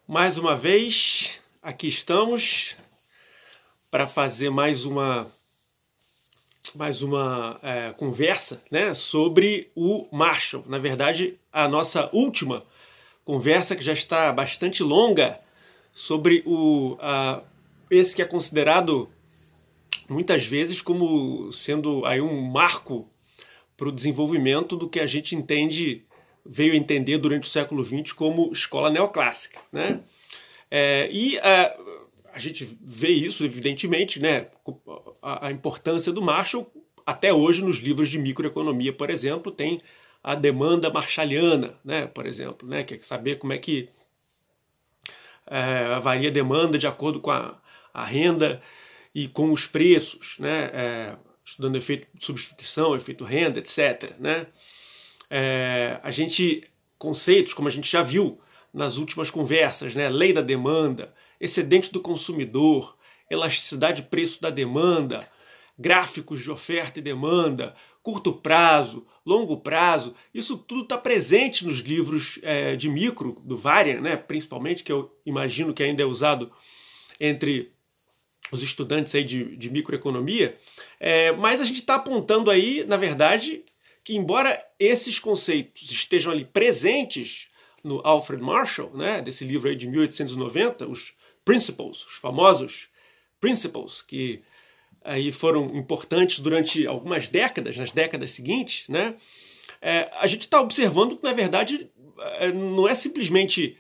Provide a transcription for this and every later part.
Mais uma vez, aqui estamos para fazer mais uma conversa, né, sobre o Marshall. Na verdade, a nossa última conversa, que já está bastante longa, sobre esse que é considerado muitas vezes como sendo aí um marco para o desenvolvimento do que a gente veio a entender durante o século XX como escola neoclássica, né? A gente vê isso, evidentemente, né? A importância do Marshall, até hoje, nos livros de microeconomia, por exemplo, tem a demanda marshalliana, né? Por exemplo, né? Que é saber como é que varia a demanda de acordo com a renda e com os preços, né? Estudando efeito de substituição, efeito renda, etc., né? Conceitos, como a gente já viu nas últimas conversas, né? Lei da demanda, excedente do consumidor, elasticidade de preço da demanda, gráficos de oferta e demanda, curto prazo, longo prazo, isso tudo está presente nos livros de micro, do Varian, né? Principalmente, que eu imagino que ainda é usado entre os estudantes aí de microeconomia, mas a gente está apontando aí, na verdade, que embora esses conceitos estejam ali presentes no Alfred Marshall, né, desse livro aí de 1890, os Principles, os famosos Principles, que aí foram importantes durante algumas décadas, nas décadas seguintes, né, a gente está observando que, na verdade, não é simplesmente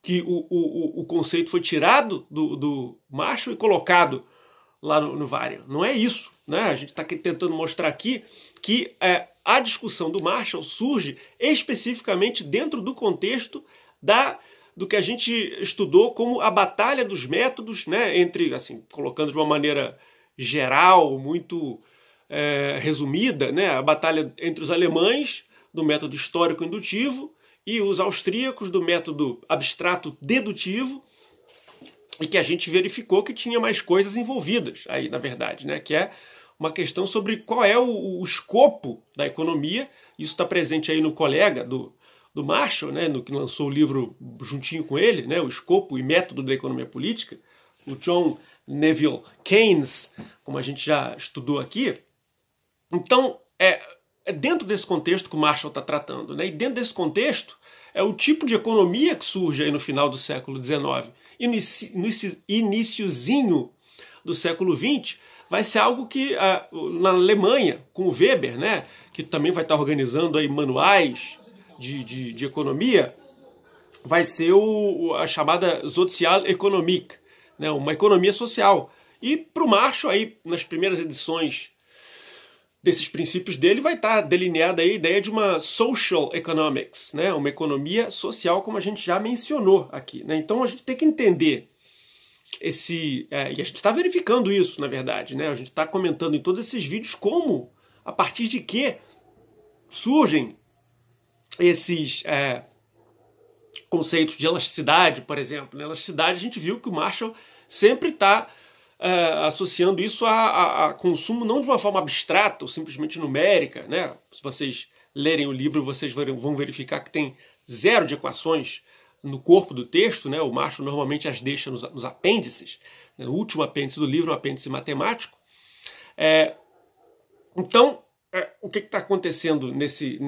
que o conceito foi tirado do Marshall e colocado lá no Varian. Não é isso, né? A gente está tentando mostrar aqui que a discussão do Marshall surge especificamente dentro do contexto do que a gente estudou como a batalha dos métodos, né? Entre, assim, colocando de uma maneira geral, muito resumida, né? A batalha entre os alemães do método histórico-indutivo e os austríacos do método abstrato-dedutivo, e que a gente verificou que tinha mais coisas envolvidas aí, na verdade, né? Que é uma questão sobre qual é o escopo da economia. Isso está presente aí no colega do Marshall, né? No que lançou o livro juntinho com ele, né? O Escopo e Método da Economia Política, o John Neville Keynes, como a gente já estudou aqui. Então, é dentro desse contexto que o Marshall está tratando, né? E dentro desse contexto é o tipo de economia que surge aí no final do século XIX e no iniciozinho do século XX vai ser algo que na Alemanha, com o Weber, né, que também vai estar organizando aí manuais de economia, vai ser a chamada Sozialökonomik, né, uma economia social. E para o Marshall, aí, nas primeiras edições desses princípios dele, vai estar delineada aí a ideia de uma social economics, né? Uma economia social, como a gente já mencionou aqui, né? Então a gente tem que entender e a gente está verificando isso, na verdade, né? A gente está comentando em todos esses vídeos como, a partir de que surgem esses conceitos de elasticidade, por exemplo. Na elasticidade, a gente viu que o Marshall sempre está associando isso a consumo não de uma forma abstrata ou simplesmente numérica, né? Se vocês lerem o livro, vocês vão verificar que tem zero de equações no corpo do texto, né? O Marshall normalmente as deixa nos apêndices, né? No último apêndice do livro, um apêndice matemático. Então, o que está acontecendo nesse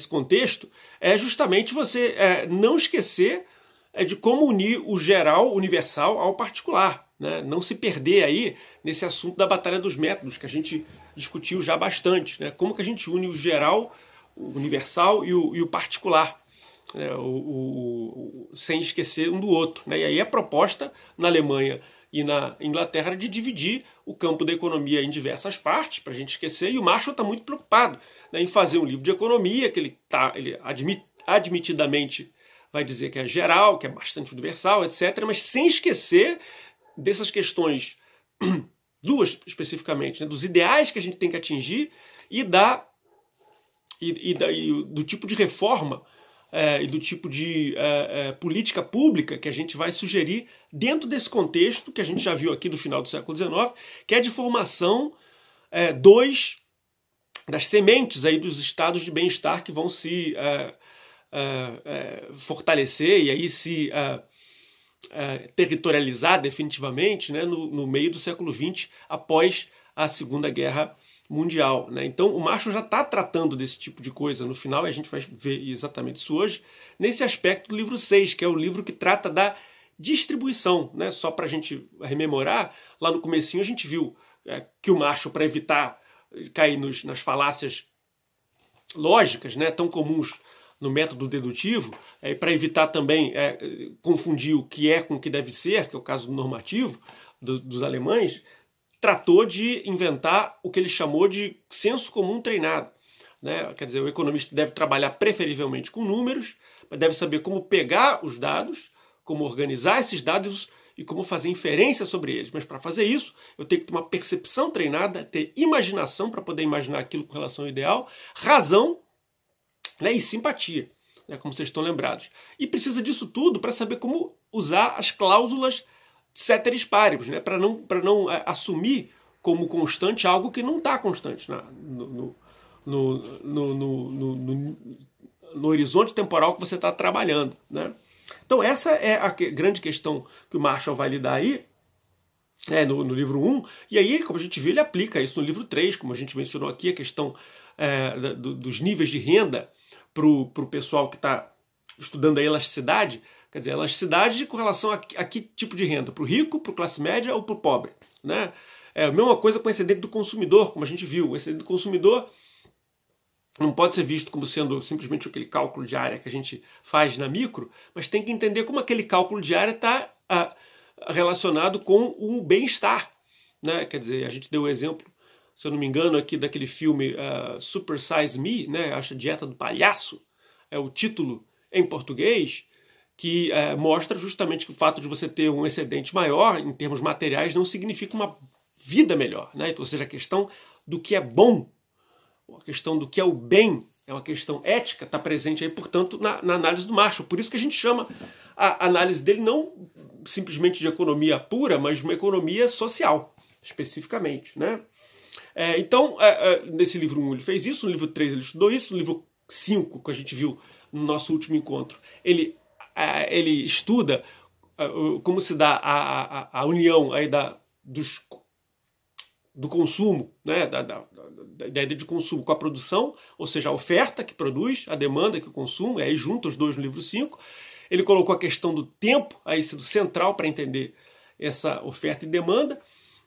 contexto é justamente você não esquecer de como unir o geral, universal, ao particular, né? Não se perder aí nesse assunto da batalha dos métodos, que a gente discutiu já bastante, né? Como que a gente une o geral, o universal e o particular, né? Sem esquecer um do outro, né? E aí a proposta na Alemanha e na Inglaterra de dividir o campo da economia em diversas partes, para a gente esquecer, e o Marshall está muito preocupado, né, em fazer um livro de economia, que ele admitidamente vai dizer que é geral, que é bastante universal, etc., mas sem esquecer dessas questões, duas especificamente, né, dos ideais que a gente tem que atingir e do tipo de reforma e do tipo de política pública que a gente vai sugerir dentro desse contexto que a gente já viu aqui do final do século XIX, que é de formação das sementes aí dos estados de bem-estar que vão se fortalecer e aí se territorializar definitivamente, né, no meio do século XX, após a Segunda Guerra Mundial, né? Então o Marshall já está tratando desse tipo de coisa no final, e a gente vai ver exatamente isso hoje, nesse aspecto do livro 6, que é o livro que trata da distribuição, né? Só para a gente rememorar, lá no comecinho a gente viu que o Marshall, para evitar cair nas falácias lógicas, né, tão comuns no método dedutivo, para evitar também confundir o que é com o que deve ser, que é o caso do normativo dos alemães, tratou de inventar o que ele chamou de senso comum treinado, né? Quer dizer, o economista deve trabalhar preferivelmente com números, mas deve saber como pegar os dados, como organizar esses dados e como fazer inferência sobre eles. Mas para fazer isso, eu tenho que ter uma percepção treinada, ter imaginação para poder imaginar aquilo com relação ao ideal, razão, né, e simpatia, né, como vocês estão lembrados. E precisa disso tudo para saber como usar as cláusulas ceteris paribus, né, para não assumir como constante algo que não está constante no horizonte temporal que você está trabalhando, né? Então essa é a grande questão que o Marshall vai lidar aí, no livro 1, e aí, como a gente viu, ele aplica isso no livro 3, como a gente mencionou aqui, a questão dos níveis de renda para o pessoal que está estudando a elasticidade. Quer dizer, elasticidade com relação a que tipo de renda? Para o rico, para a classe média ou para o pobre, né? A mesma coisa com o excedente do consumidor, como a gente viu. O excedente do consumidor não pode ser visto como sendo simplesmente aquele cálculo de área que a gente faz na micro, mas tem que entender como aquele cálculo de área está relacionado com o bem-estar, né? Quer dizer, a gente deu o exemplo, se eu não me engano, aqui daquele filme Super Size Me, né? Acho a Dieta do Palhaço, é o título em português, que mostra justamente que o fato de você ter um excedente maior em termos materiais não significa uma vida melhor, né? Então, ou seja, a questão do que é bom, a questão do que é o bem, é uma questão ética, está presente aí, portanto, na análise do Marshall. Por isso que a gente chama a análise dele não simplesmente de economia pura, mas de uma economia social, especificamente, né? Então, nesse livro 1 ele fez isso, no livro 3 ele estudou isso, no livro 5, que a gente viu no nosso último encontro, ele estuda como se dá a união aí do consumo, né, da ideia de consumo com a produção, ou seja, a oferta que produz, a demanda que consome, aí junta os dois no livro 5. Ele colocou a questão do tempo aí sendo central para entender essa oferta e demanda,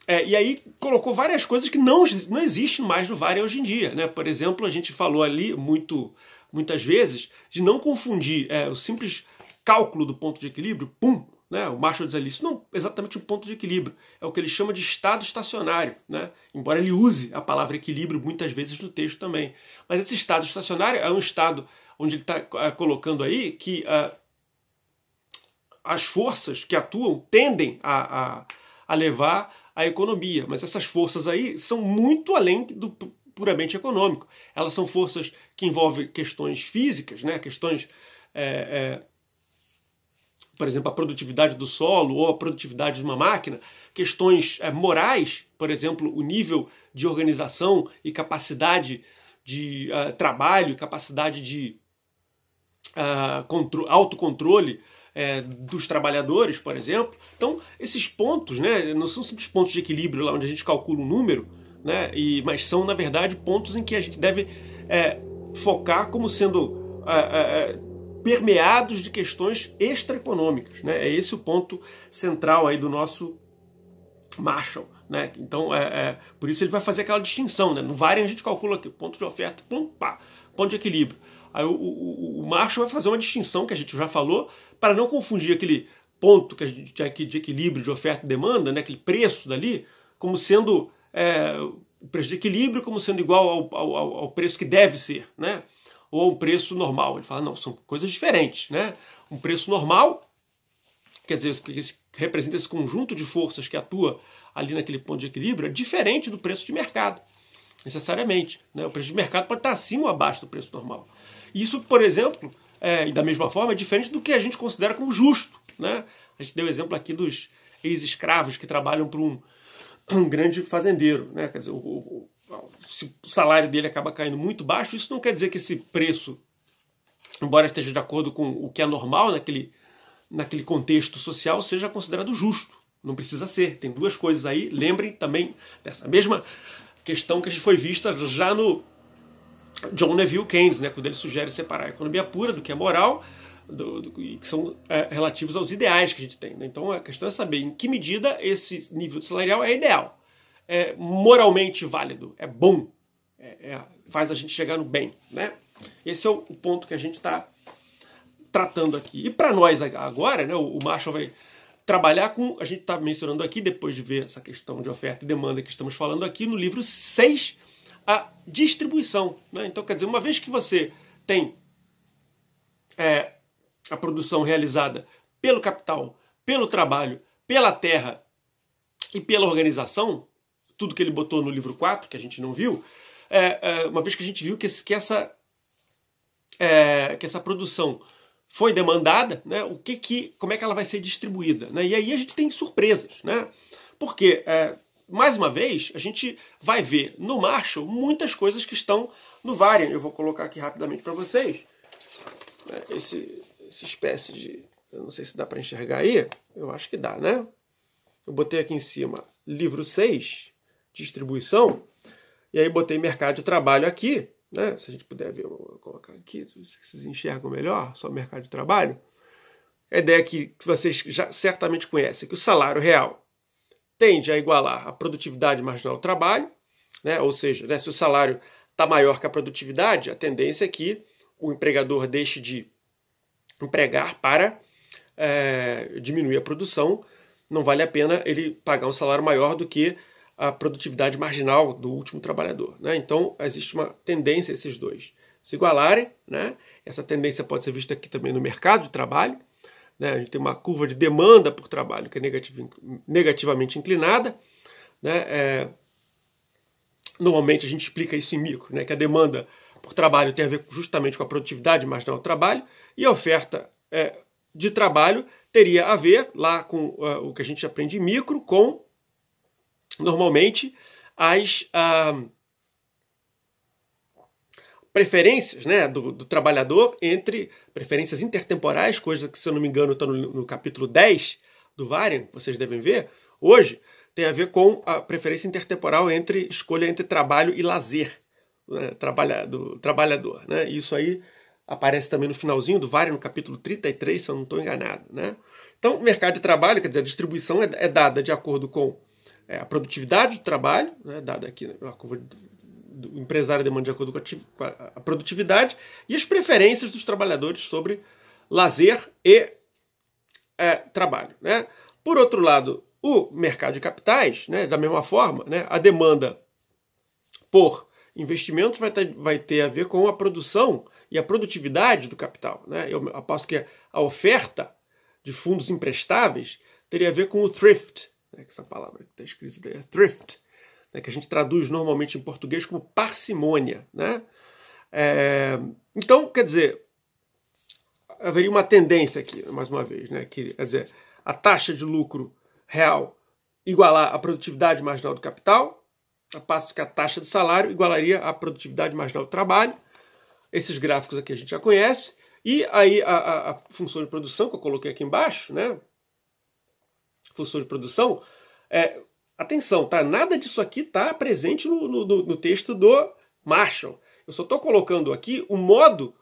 e aí colocou várias coisas que não existem mais no VARIA hoje em dia, né? Por exemplo, a gente falou ali muitas vezes de não confundir o simples cálculo do ponto de equilíbrio, né? O Marshall diz ali, isso não é exatamente um ponto de equilíbrio, é o que ele chama de estado estacionário, né? Embora ele use a palavra equilíbrio muitas vezes no texto também. Mas esse estado estacionário é um estado onde ele está colocando aí que as forças que atuam tendem a levar a economia, mas essas forças aí são muito além do puramente econômico. Elas são forças que envolvem questões físicas, né? Questões... por exemplo, a produtividade do solo ou a produtividade de uma máquina, questões morais, por exemplo, o nível de organização e capacidade de trabalho, capacidade de autocontrole dos trabalhadores, por exemplo. Então, esses pontos, né, não são simples pontos de equilíbrio lá onde a gente calcula um número, né, mas são, na verdade, pontos em que a gente deve focar como sendo... permeados de questões extraeconômicas, né? É esse o ponto central aí do nosso Marshall, né? Então, por isso ele vai fazer aquela distinção, né? No VARIA a gente calcula aqui, ponto de oferta, ponto de equilíbrio. Aí o Marshall vai fazer uma distinção, que a gente já falou, para não confundir aquele ponto que a gente tem aqui de equilíbrio de oferta e demanda, né? Aquele preço dali, como sendo o preço de equilíbrio, como sendo igual ao preço que deve ser, né? Ou um preço normal. Ele fala, não, são coisas diferentes, né? Um preço normal, quer dizer, que representa esse conjunto de forças que atua ali naquele ponto de equilíbrio, é diferente do preço de mercado, necessariamente, né? O preço de mercado pode estar acima ou abaixo do preço normal. Isso, por exemplo, e da mesma forma, é diferente do que a gente considera como justo, né? A gente deu o exemplo aqui dos ex-escravos que trabalham para um grande fazendeiro, né? Quer dizer, se o salário dele acaba caindo muito baixo, isso não quer dizer que esse preço embora esteja de acordo com o que é normal naquele contexto social, seja considerado justo. Não precisa ser. Tem duas coisas aí. Lembrem também dessa mesma questão que a gente foi vista já no John Neville Keynes, né, quando ele sugere separar a economia pura do que é moral, que são relativos aos ideais que a gente tem. Né? Então a questão é saber em que medida esse nível salarial é ideal, é moralmente válido, é bom, faz a gente chegar no bem. Né? Esse é o ponto que a gente está tratando aqui. E para nós agora, né, o Marshall vai trabalhar com, a gente está mencionando aqui, depois de ver essa questão de oferta e demanda que estamos falando aqui, no livro 6, a distribuição. Né? Então, quer dizer, uma vez que você tem a produção realizada pelo capital, pelo trabalho, pela terra e pela organização, tudo que ele botou no livro 4, que a gente não viu, uma vez que a gente viu que essa produção foi demandada, né, como é que ela vai ser distribuída? Né? E aí a gente tem surpresas. Né? Porque, mais uma vez, a gente vai ver no Marshall muitas coisas que estão no Varian. Eu vou colocar aqui rapidamente para vocês. Essa espécie de... Eu não sei se dá para enxergar aí. Eu acho que dá, né? Eu botei aqui em cima livro 6, distribuição, e aí botei mercado de trabalho aqui. Né? Se a gente puder ver, eu vou colocar aqui, se vocês enxergam melhor, só mercado de trabalho. A ideia que vocês já certamente conhecem, que o salário real tende a igualar a produtividade marginal do trabalho, né? Ou seja, né, se o salário está maior que a produtividade, a tendência é que o empregador deixe de empregar para diminuir a produção. Não vale a pena ele pagar um salário maior do que a produtividade marginal do último trabalhador. Né? Então, existe uma tendência esses dois se igualarem. Né? Essa tendência pode ser vista aqui também no mercado de trabalho. Né? A gente tem uma curva de demanda por trabalho que é negativamente inclinada. Né? Normalmente a gente explica isso em micro, né? Que a demanda por trabalho tem a ver justamente com a produtividade marginal do trabalho, e a oferta de trabalho teria a ver, lá com o que a gente aprende em micro, com, normalmente, as preferências, né, do trabalhador entre preferências intertemporais, coisa que, se eu não me engano, está no capítulo 10 do Varian, vocês devem ver, hoje, tem a ver com a preferência intertemporal escolha entre trabalho e lazer, né, do trabalhador. Né? Isso aí aparece também no finalzinho do Varian, no capítulo 33, se eu não estou enganado. Né? Então, o mercado de trabalho, quer dizer, a distribuição é dada de acordo com a produtividade do trabalho, né, dada aqui na curva do empresário demanda de acordo com a produtividade, e as preferências dos trabalhadores sobre lazer e trabalho. Né? Por outro lado, o mercado de capitais, né, da mesma forma, né, a demanda por investimentos vai ter a ver com a produção e a produtividade do capital. Né? Eu aposto que a oferta de fundos emprestáveis teria a ver com o thrift, né, que essa palavra que está escrita aí é thrift, né, que a gente traduz normalmente em português como parcimônia. Né? Então, quer dizer, haveria uma tendência aqui, mais uma vez, né, que, quer dizer, a taxa de lucro real igualar a produtividade marginal do capital, a passo que a taxa de salário igualaria a produtividade marginal do trabalho. Esses gráficos aqui a gente já conhece. E aí a função de produção, que eu coloquei aqui embaixo, né? Função de produção, atenção, tá? Nada disso aqui está presente no texto do Marshall. Eu só estou colocando aqui um modo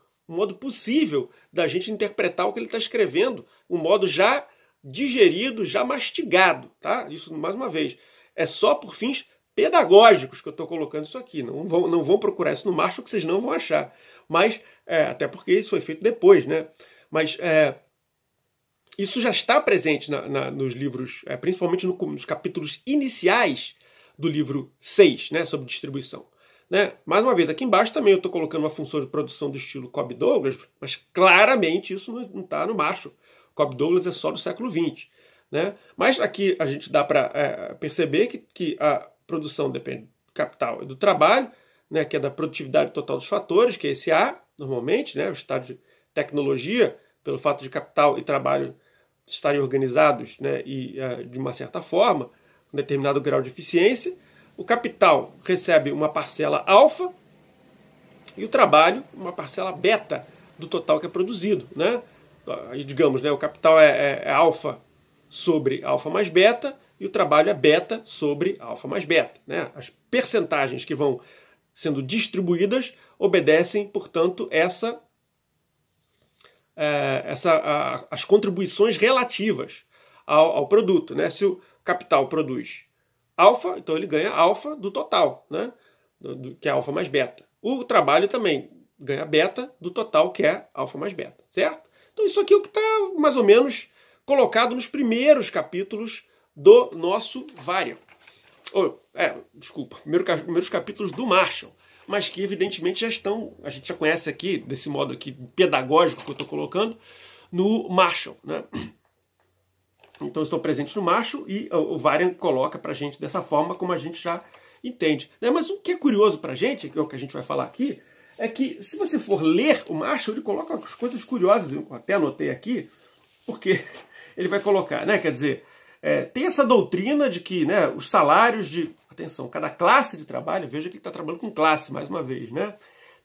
possível da gente interpretar o que ele está escrevendo, um modo já digerido, já mastigado, tá? Isso, mais uma vez, é só por fins pedagógicos que eu estou colocando isso aqui. Não vão procurar isso no Marshall, que vocês não vão achar. Mas, até porque isso foi feito depois, né? Mas isso já está presente nos livros, principalmente nos capítulos iniciais do livro 6, né, sobre distribuição. Né? Mais uma vez, aqui embaixo também eu estou colocando uma função de produção do estilo Cobb-Douglas, mas claramente isso não está no Marshall. Cobb-Douglas é só do século XX. Né? Mas aqui a gente dá para perceber que a produção depende do capital e do trabalho, né, que é da produtividade total dos fatores, que é esse A, normalmente, né, o estado de tecnologia, pelo fato de capital e trabalho estarem organizados, né, e de uma certa forma, com determinado grau de eficiência. O capital recebe uma parcela alfa e o trabalho uma parcela beta do total que é produzido, né? Aí, digamos, né, o capital é alfa sobre alfa mais beta e o trabalho é beta sobre alfa mais beta, né? As percentagens que vão sendo distribuídas obedecem, portanto, as contribuições relativas ao produto, né? Se o capital produz alfa, então ele ganha alfa do total, né? Que é alfa mais beta. O trabalho também ganha beta do total, que é alfa mais beta, certo? Então isso aqui é o que está mais ou menos colocado nos primeiros capítulos do nosso Varian. Primeiros capítulos do Marshall, mas que evidentemente já estão, a gente já conhece aqui, desse modo aqui pedagógico que eu estou colocando, no Marshall, né? Então estão presentes no Marshall e o Varian coloca para a gente dessa forma como a gente já entende, né? Mas o que é curioso para a gente, que é o que a gente vai falar aqui, é que se você for ler o Marshall, ele coloca as coisas curiosas, eu até anotei aqui, porque ele vai colocar, né? Quer dizer, tem essa doutrina de que, né, os salários de, atenção, cada classe de trabalho, veja que ele está trabalhando com classe, mais uma vez, né,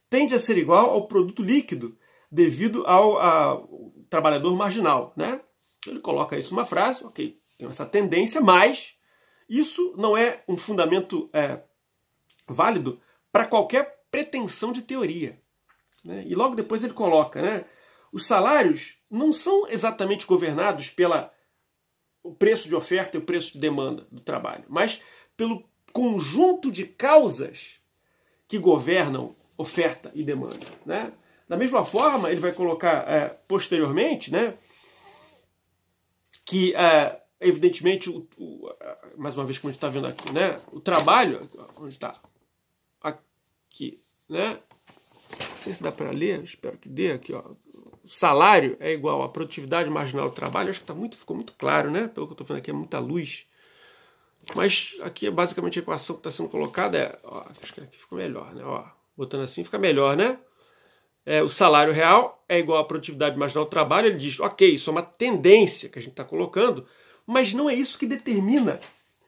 tende a ser igual ao produto líquido devido ao trabalhador marginal, né? Ele coloca isso numa frase, ok, tem essa tendência, mas isso não é um fundamento válido para qualquer pretensão de teoria, né? E logo depois ele coloca, né, os salários não são exatamente governados pelo preço de oferta e o preço de demanda do trabalho, mas pelo conjunto de causas que governam oferta e demanda, né? Da mesma forma, ele vai colocar posteriormente, né, que, evidentemente, mais uma vez, como a gente está vendo aqui, né, o trabalho, onde está? Aqui, né? Não sei se dá para ler, espero que dê aqui, ó. Salário é igual à produtividade marginal do trabalho. Acho que ficou muito claro, né? Pelo que eu estou vendo aqui, é muita luz. Mas aqui é basicamente a equação que está sendo colocada. Acho que aqui ficou melhor, né? Botando assim fica melhor, né? O salário real é igual à produtividade marginal do trabalho. Ele diz, ok, isso é uma tendência que a gente está colocando, mas não é isso que determina,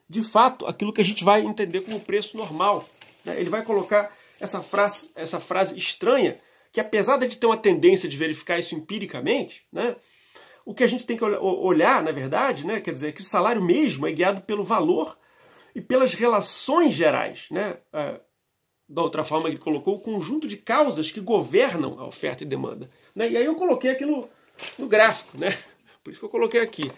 de fato, aquilo que a gente vai entender como preço normal, né? Ele vai colocar essa frase estranha, que apesar de ter uma tendência de verificar isso empiricamente, né, o que a gente tem que olhar, na verdade, né, quer dizer, é que o salário mesmo é guiado pelo valor e pelas relações gerais, né? Da outra forma, ele colocou o conjunto de causas que governam a oferta e demanda, né? E aí eu coloquei aqui no gráfico, né? Por isso que eu coloquei aqui,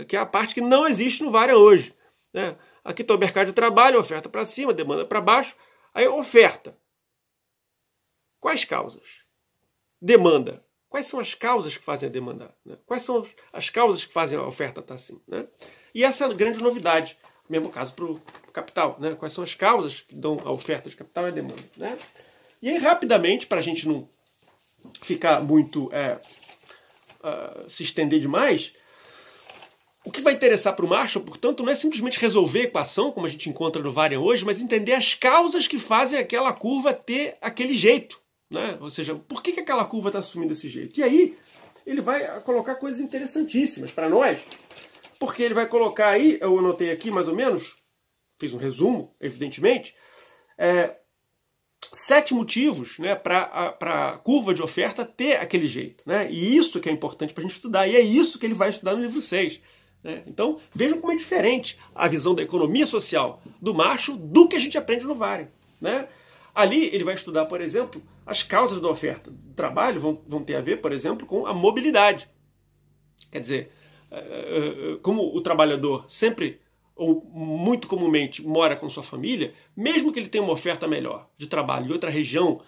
que é a parte que não existe no Varian hoje, né? Aqui está o mercado de trabalho, oferta para cima, demanda para baixo. Aí oferta. Quais causas? Demanda. Quais são as causas que fazem a demanda, né? Quais são as causas que fazem a oferta estar assim, né? E essa é a grande novidade. Mesmo caso para o capital, né? Quais são as causas que dão a oferta de capital e a demanda, né? E aí, rapidamente, para a gente não ficar muito se estender demais, o que vai interessar para o Marshall, portanto, não é simplesmente resolver a equação, como a gente encontra no Varian hoje, mas entender as causas que fazem aquela curva ter aquele jeito, né? Ou seja, por que aquela curva está assumindo desse jeito? E aí, ele vai colocar coisas interessantíssimas para nós, porque ele vai colocar aí, eu anotei aqui mais ou menos, fiz um resumo, evidentemente, 7 motivos, né, para a curva de oferta ter aquele jeito, né? E isso que é importante para a gente estudar, e é isso que ele vai estudar no livro 6. Né? Então, vejam como é diferente a visão da economia social do Marshall do que a gente aprende no Varian, né? Ali ele vai estudar, por exemplo, as causas da oferta do trabalho vão ter a ver, por exemplo, com a mobilidade. Quer dizer, como o trabalhador sempre, ou muito comumente, mora com sua família, mesmo que ele tenha uma oferta melhor de trabalho em outra região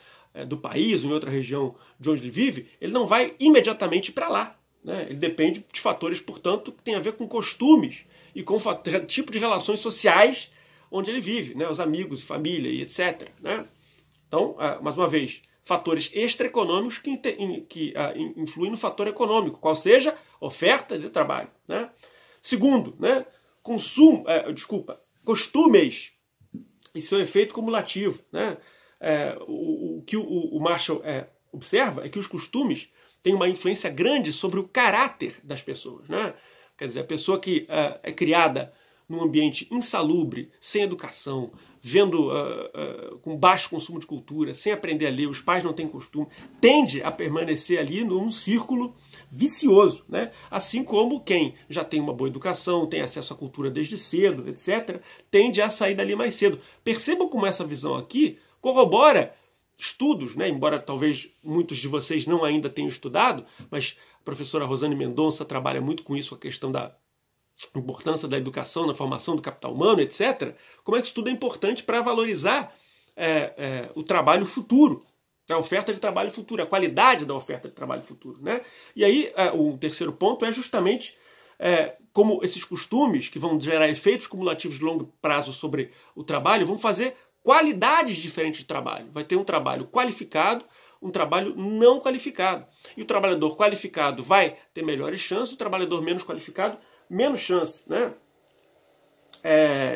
do país, ou em outra região de onde ele vive, ele não vai imediatamente para lá, né? Ele depende de fatores, portanto, que têm a ver com costumes e com o tipo de relações sociais onde ele vive, né? Os amigos, família e etc. Né? Então, mais uma vez, fatores extraeconômicos que influem no fator econômico, qual seja oferta de trabalho. Né? Segundo, né? Costumes e seu efeito cumulativo. Né? O que o Marshall observa é que os costumes têm uma influência grande sobre o caráter das pessoas. Né? Quer dizer, a pessoa que é criada num ambiente insalubre, sem educação, vendo com baixo consumo de cultura, sem aprender a ler, os pais não têm costume, tende a permanecer ali num círculo vicioso, né? Assim como quem já tem uma boa educação, tem acesso à cultura desde cedo, etc., tende a sair dali mais cedo. Percebam como essa visão aqui corrobora estudos, né? Embora talvez muitos de vocês não ainda tenham estudado, mas a professora Rosane Mendonça trabalha muito com isso, a questão da importância da educação na formação do capital humano, etc., como é que isso tudo é importante para valorizar o trabalho futuro, a oferta de trabalho futuro, a qualidade da oferta de trabalho futuro, né? E aí, o terceiro ponto é justamente como esses costumes, que vão gerar efeitos cumulativos de longo prazo sobre o trabalho, vão fazer qualidades diferentes de trabalho. Vai ter um trabalho qualificado, um trabalho não qualificado. E o trabalhador qualificado vai ter melhores chances, o trabalhador menos qualificado menos chance, né?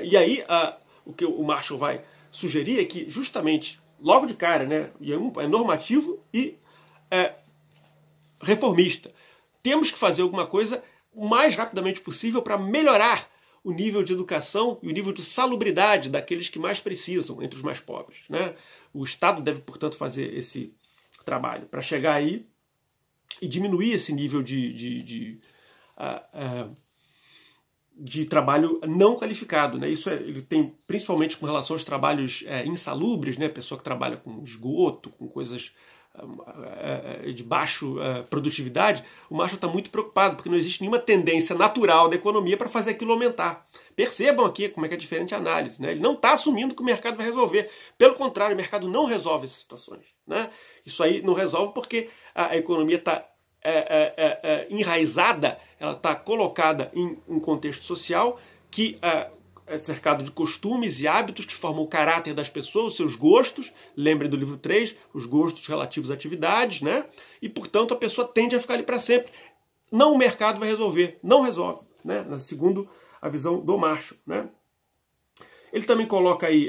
E aí, o que o Marshall vai sugerir é que, justamente, logo de cara, né, é normativo e reformista. Temos que fazer alguma coisa o mais rapidamente possível para melhorar o nível de educação e o nível de salubridade daqueles que mais precisam, entre os mais pobres, né? O Estado deve, portanto, fazer esse trabalho para chegar aí e diminuir esse nível de trabalho não qualificado, né? Isso ele tem principalmente com relação aos trabalhos insalubres, né? Pessoa que trabalha com esgoto, com coisas de baixa produtividade. O Marshall está muito preocupado porque não existe nenhuma tendência natural da economia para fazer aquilo aumentar. Percebam aqui como é que é diferente a análise, né? Ele não está assumindo que o mercado vai resolver. Pelo contrário, o mercado não resolve essas situações, né? Isso aí não resolve porque a economia está enraizada, ela está colocada em um contexto social que é cercado de costumes e hábitos que formam o caráter das pessoas, os seus gostos. Lembre do livro 3, os gostos relativos a atividades, né? E, portanto, a pessoa tende a ficar ali para sempre. Não o mercado vai resolver, não resolve, né? Segundo a visão do Marshall, né? Ele também coloca aí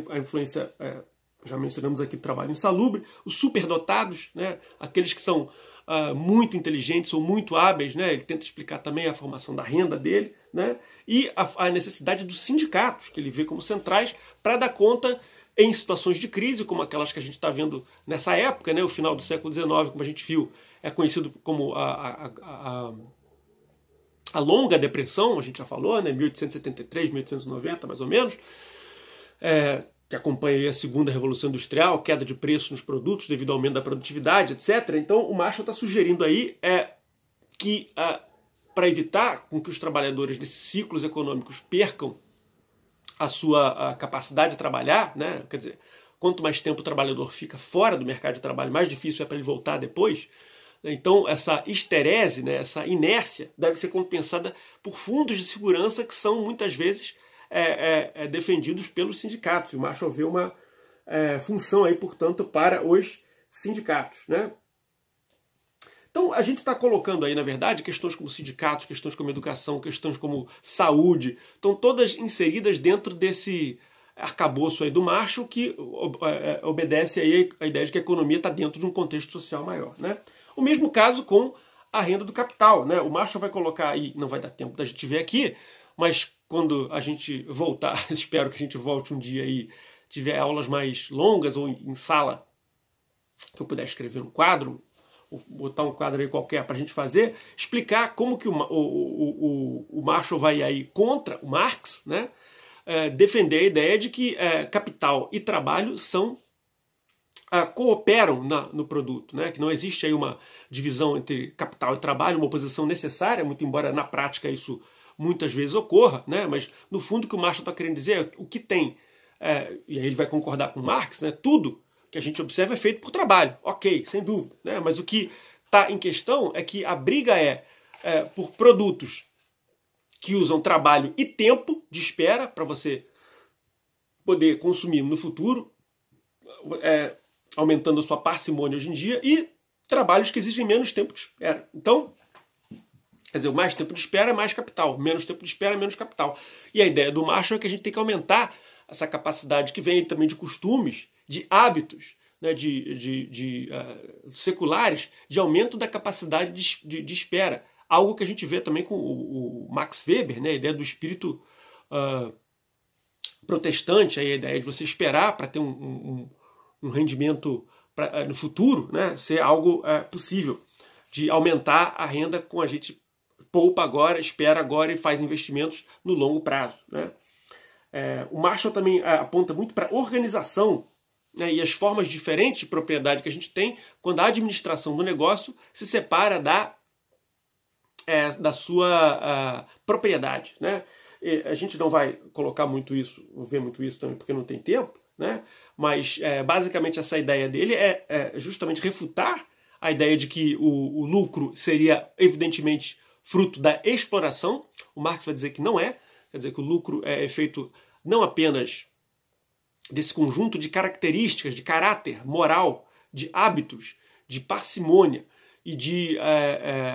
a influência, já mencionamos aqui, do trabalho insalubre, os superdotados, né? Aqueles que são muito inteligentes ou muito hábeis, né? Ele tenta explicar também a formação da renda dele, né? E a necessidade dos sindicatos, que ele vê como centrais, para dar conta em situações de crise, como aquelas que a gente está vendo nessa época, né? O final do século XIX, como a gente viu, é conhecido como a Longa Depressão, a gente já falou, né? 1873, 1890, mais ou menos, que acompanha a segunda Revolução Industrial, queda de preços nos produtos devido ao aumento da produtividade, etc. Então, o Marshall está sugerindo aí que, para evitar com que os trabalhadores desses ciclos econômicos percam a sua capacidade de trabalhar, né? Quer dizer, quanto mais tempo o trabalhador fica fora do mercado de trabalho, mais difícil é para ele voltar depois. Então, essa histerese, né, essa inércia, deve ser compensada por fundos de segurança que são, muitas vezes, defendidos pelos sindicatos. E o Marshall vê uma função aí, portanto, para os sindicatos, né? Então, a gente está colocando aí, na verdade, questões como sindicatos, questões como educação, questões como saúde, estão todas inseridas dentro desse arcabouço aí do Marshall, que obedece aí a ideia de que a economia está dentro de um contexto social maior, né? O mesmo caso com a renda do capital, né? O Marshall vai colocar aí, não vai dar tempo da gente ver aqui, mas quando a gente voltar, espero que a gente volte um dia e tiver aulas mais longas ou em sala, que eu puder escrever um quadro, ou botar um quadro aí qualquer para a gente fazer, explicar como que o Marshall vai aí contra o Marx, né? Defender a ideia de que capital e trabalho cooperam no produto, né? Que não existe aí uma divisão entre capital e trabalho, uma oposição necessária, muito embora na prática isso muitas vezes ocorra, né? Mas no fundo o que o Marshall está querendo dizer é o que tem, e aí ele vai concordar com Marx, né? Tudo que a gente observa é feito por trabalho, ok, sem dúvida, né? Mas o que está em questão é que a briga por produtos que usam trabalho e tempo de espera para você poder consumir no futuro, aumentando a sua parcimônia hoje em dia, e trabalhos que exigem menos tempo de espera. Então, quer dizer, mais tempo de espera é mais capital, menos tempo de espera é menos capital. E a ideia do Marshall é que a gente tem que aumentar essa capacidade que vem também de costumes, de hábitos, né, seculares, de aumento da capacidade de espera. Algo que a gente vê também com o Max Weber, né, a ideia do espírito protestante, aí a ideia de você esperar para ter um rendimento no futuro, né, ser algo possível, de aumentar a renda com a gente poupa agora, espera agora e faz investimentos no longo prazo, né? O Marshall também aponta muito para a organização, né, e as formas diferentes de propriedade que a gente tem quando a administração do negócio se separa da sua propriedade, né? A gente não vai colocar muito isso, ver muito isso também porque não tem tempo, né? Mas basicamente essa ideia dele é justamente refutar a ideia de que o lucro seria evidentemente fruto da exploração. O Marx vai dizer que não é, quer dizer que o lucro é feito não apenas desse conjunto de características, de caráter moral, de hábitos, de parcimônia e de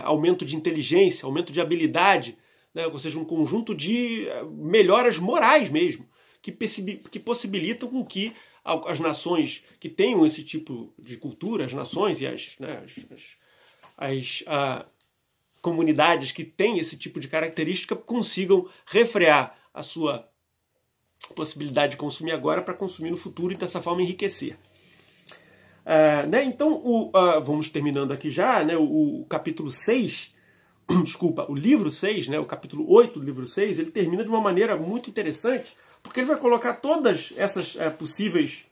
aumento de inteligência, aumento de habilidade, né? Ou seja, um conjunto de melhoras morais mesmo, que possibilitam com que as nações que tenham esse tipo de cultura, as nações e as comunidades que têm esse tipo de característica consigam refrear a sua possibilidade de consumir agora para consumir no futuro e dessa forma enriquecer. Né? Então, vamos terminando aqui já, né? O capítulo 6, desculpa, o livro 6, né? O capítulo 8 do livro 6, ele termina de uma maneira muito interessante, porque ele vai colocar todas essas possíveis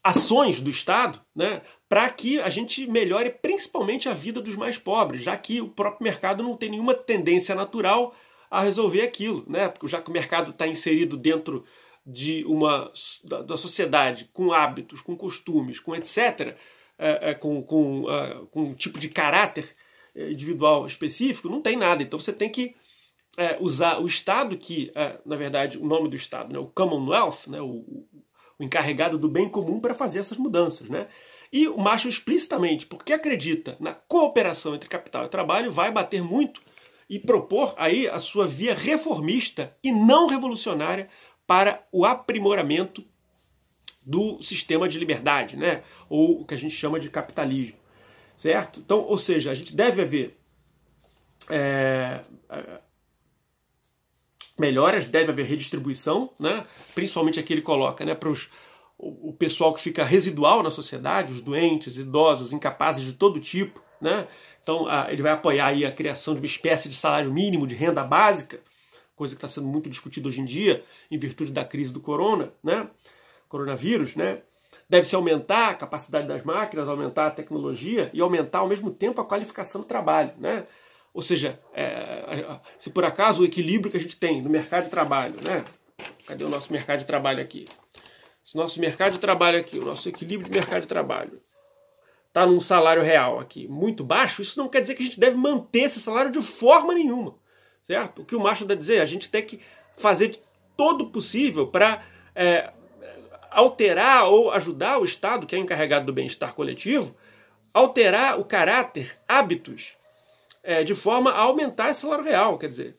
ações do Estado, né, para que a gente melhore principalmente a vida dos mais pobres, já que o próprio mercado não tem nenhuma tendência natural a resolver aquilo, né, já que o mercado está inserido dentro de da sociedade, com hábitos, com costumes, com etc., com um tipo de caráter individual específico, não tem nada. Então você tem que usar o Estado, que, na verdade, o nome do Estado, né, o Commonwealth, né, o encarregado do bem comum para fazer essas mudanças, né? E o Marshall explicitamente, porque acredita na cooperação entre capital e trabalho, vai bater muito e propor aí a sua via reformista e não revolucionária para o aprimoramento do sistema de liberdade, né? Ou o que a gente chama de capitalismo, certo? Então, ou seja, a gente deve haver melhoras, deve haver redistribuição, né? Principalmente aqui ele coloca, né, para o pessoal que fica residual na sociedade, os doentes, idosos, incapazes de todo tipo, né? Então ele vai apoiar aí a criação de uma espécie de salário mínimo de renda básica, coisa que está sendo muito discutida hoje em dia, em virtude da crise do coronavírus, né? Deve-se aumentar a capacidade das máquinas, aumentar a tecnologia e aumentar ao mesmo tempo a qualificação do trabalho, né? Ou seja, se por acaso o equilíbrio que a gente tem no mercado de trabalho, né? Cadê o nosso mercado de trabalho aqui? Se o nosso mercado de trabalho aqui, o nosso equilíbrio de mercado de trabalho está num salário real aqui muito baixo, isso não quer dizer que a gente deve manter esse salário de forma nenhuma, certo? O que o Marshall deve dizer, a gente tem que fazer de todo o possível para alterar ou ajudar o Estado, que é encarregado do bem-estar coletivo, alterar o caráter, hábitos, de forma a aumentar esse salário real. Quer dizer,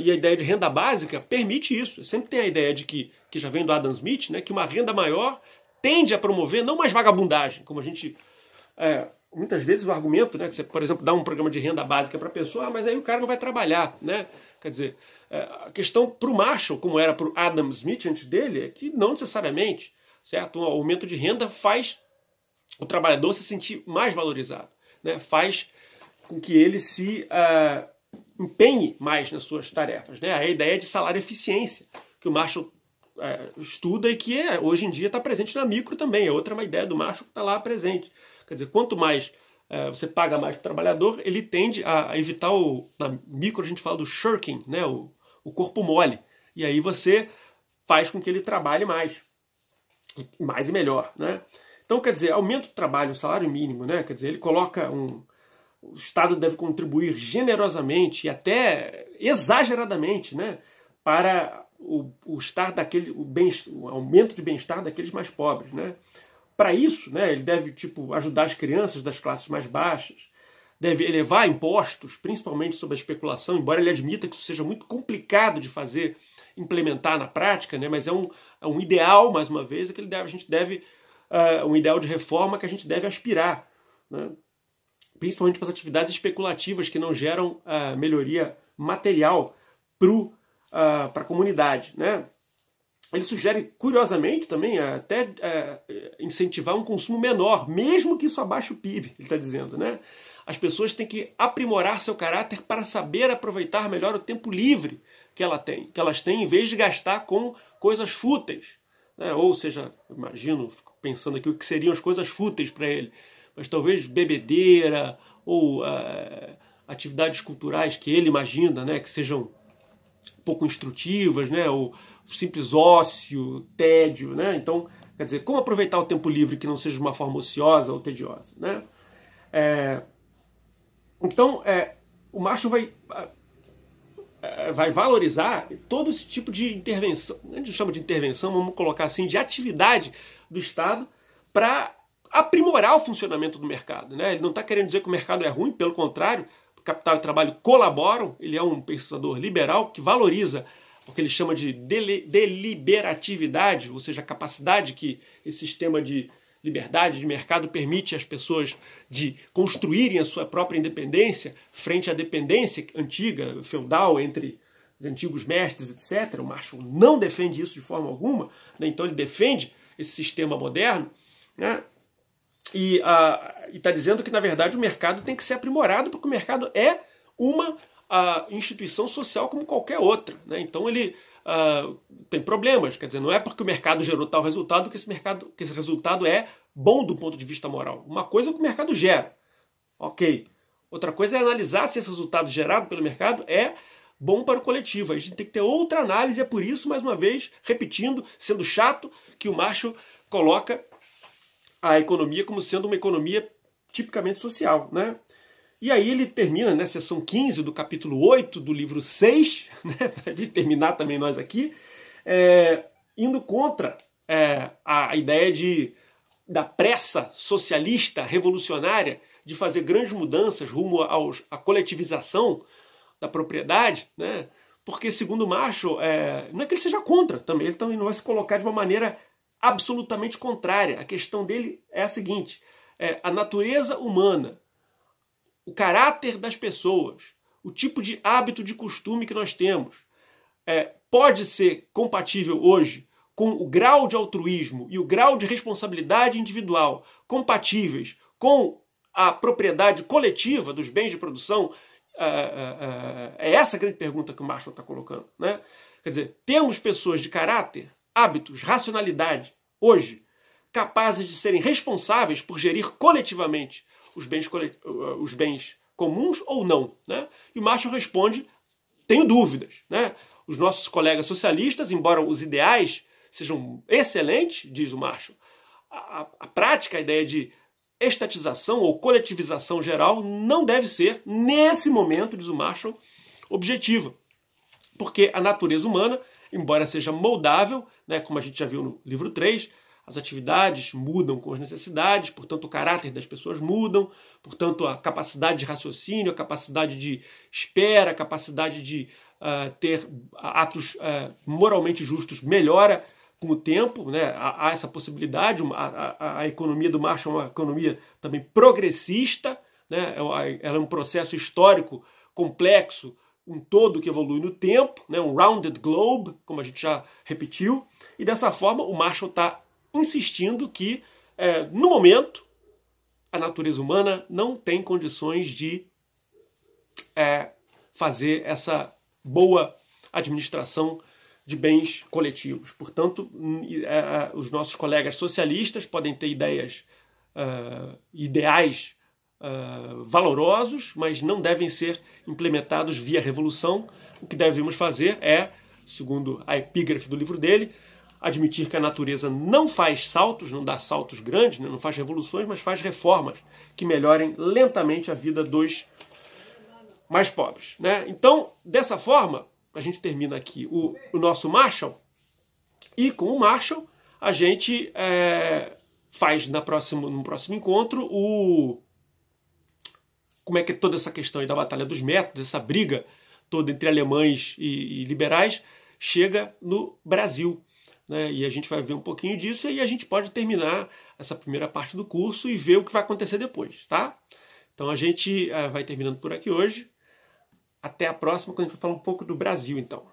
e a ideia de renda básica permite isso. Sempre tem a ideia de que já vem do Adam Smith, né, que uma renda maior tende a promover não mais vagabundagem, como a gente muitas vezes o argumento, né, que você, por exemplo, dá um programa de renda básica para a pessoa, mas aí o cara não vai trabalhar, né? Quer dizer, a questão para o Marshall, como era para o Adam Smith antes dele, é que não necessariamente, certo? Um aumento de renda faz o trabalhador se sentir mais valorizado, né? Faz com que ele se empenhe mais nas suas tarefas, né? A ideia de salário eficiência, que o Marshall estuda e que hoje em dia está presente na micro também. É outra uma ideia do Marshall que está lá presente. Quer dizer, quanto mais você paga mais para o trabalhador, ele tende a evitar na micro a gente fala do shirking, né? O corpo mole. E aí você faz com que ele trabalhe mais e melhor, né? Então, quer dizer, aumento do trabalho, o salário mínimo, né? Quer dizer, ele coloca o Estado deve contribuir generosamente e até exageradamente, né, para o aumento de bem-estar daqueles mais pobres, né? Para isso, né, ele deve ajudar as crianças das classes mais baixas, deve elevar impostos, principalmente sobre a especulação, embora ele admita que isso seja muito complicado de implementar na prática, né, mas é um ideal, mais uma vez, um ideal de reforma que a gente deve aspirar, né? principalmente para as atividades especulativas que não geram melhoria material para a comunidade, né? Ele sugere, curiosamente, também até incentivar um consumo menor, mesmo que isso abaixe o PIB, ele está dizendo, né? As pessoas têm que aprimorar seu caráter para saber aproveitar melhor o tempo livre que elas têm, em vez de gastar com coisas fúteis, né? Ou seja, imagino, fico pensando aqui o que seriam as coisas fúteis para ele, mas talvez bebedeira ou atividades culturais que ele imagina, né, que sejam pouco instrutivas, né, ou simples ócio, tédio, né? Então, quer dizer, como aproveitar o tempo livre que não seja de uma forma ociosa ou tediosa, né? Então, o Marshall vai valorizar todo esse tipo de intervenção, a gente chama de intervenção, vamos colocar assim, de atividade do Estado para aprimorar o funcionamento do mercado, né? Ele não está querendo dizer que o mercado é ruim, pelo contrário, o capital e o trabalho colaboram, ele é um pensador liberal que valoriza o que ele chama de deliberatividade, ou seja, a capacidade que esse sistema de liberdade de mercado permite às pessoas de construírem a sua própria independência frente à dependência antiga, feudal, entre antigos mestres, etc. O Marshall não defende isso de forma alguma, né? Então ele defende esse sistema moderno, né? E está dizendo que, na verdade, o mercado tem que ser aprimorado, porque o mercado é uma instituição social como qualquer outra, né? Então ele tem problemas, quer dizer, não é porque o mercado gerou tal resultado que esse resultado é bom do ponto de vista moral. Uma coisa é o que o mercado gera, ok. Outra coisa é analisar se esse resultado gerado pelo mercado é bom para o coletivo. A gente tem que ter outra análise, é por isso, mais uma vez, repetindo, sendo chato, que o Marshall coloca a economia como sendo uma economia tipicamente social, né? E aí ele termina, né, seção 15 do capítulo 8 do livro 6, né, para terminar também nós aqui, indo contra a ideia da pressa socialista revolucionária de fazer grandes mudanças rumo à coletivização da propriedade, né? Porque, segundo Marshall, não é que ele seja contra também, ele também não vai se colocar de uma maneira absolutamente contrária. A questão dele é a seguinte: a natureza humana, o caráter das pessoas, o tipo de hábito, de costume que nós temos, pode ser compatível hoje com o grau de altruísmo e o grau de responsabilidade individual compatíveis com a propriedade coletiva dos bens de produção? É essa a grande pergunta que o Marshall está colocando, né? Quer dizer, temos pessoas de caráter, hábitos, racionalidade, hoje, capazes de serem responsáveis por gerir coletivamente os bens comuns ou não, né? E o Marshall responde: tenho dúvidas, né? Os nossos colegas socialistas, embora os ideais sejam excelentes, diz o Marshall, a prática, a ideia de estatização ou coletivização geral não deve ser, nesse momento, diz o Marshall, objetiva. Porque a natureza humana, embora seja moldável, né, como a gente já viu no livro 3, as atividades mudam com as necessidades, portanto o caráter das pessoas mudam, portanto a capacidade de raciocínio, a capacidade de espera, a capacidade de ter atos moralmente justos melhora com o tempo, né? Há essa possibilidade. A economia do Marshall é uma economia também progressista, né? Ela é um processo histórico complexo, um todo que evolui no tempo, né? Um rounded globe, como a gente já repetiu, e dessa forma o Marshall está insistindo que, no momento, a natureza humana não tem condições de fazer essa boa administração de bens coletivos. Portanto, os nossos colegas socialistas podem ter ideais valorosos, mas não devem ser implementados via revolução. O que devemos fazer é, segundo a epígrafe do livro dele, admitir que a natureza não faz saltos, não dá saltos grandes, né, não faz revoluções, mas faz reformas que melhorem lentamente a vida dos mais pobres, né? Então, dessa forma, a gente termina aqui o nosso Marshall, e com o Marshall a gente faz no próximo encontro como é que toda essa questão aí da batalha dos métodos, essa briga toda entre alemães e liberais, chega no Brasil, né? E a gente vai ver um pouquinho disso, e aí a gente pode terminar essa primeira parte do curso e ver o que vai acontecer depois, tá? Então a gente vai terminando por aqui hoje. Até a próxima, quando a gente vai falar um pouco do Brasil, então.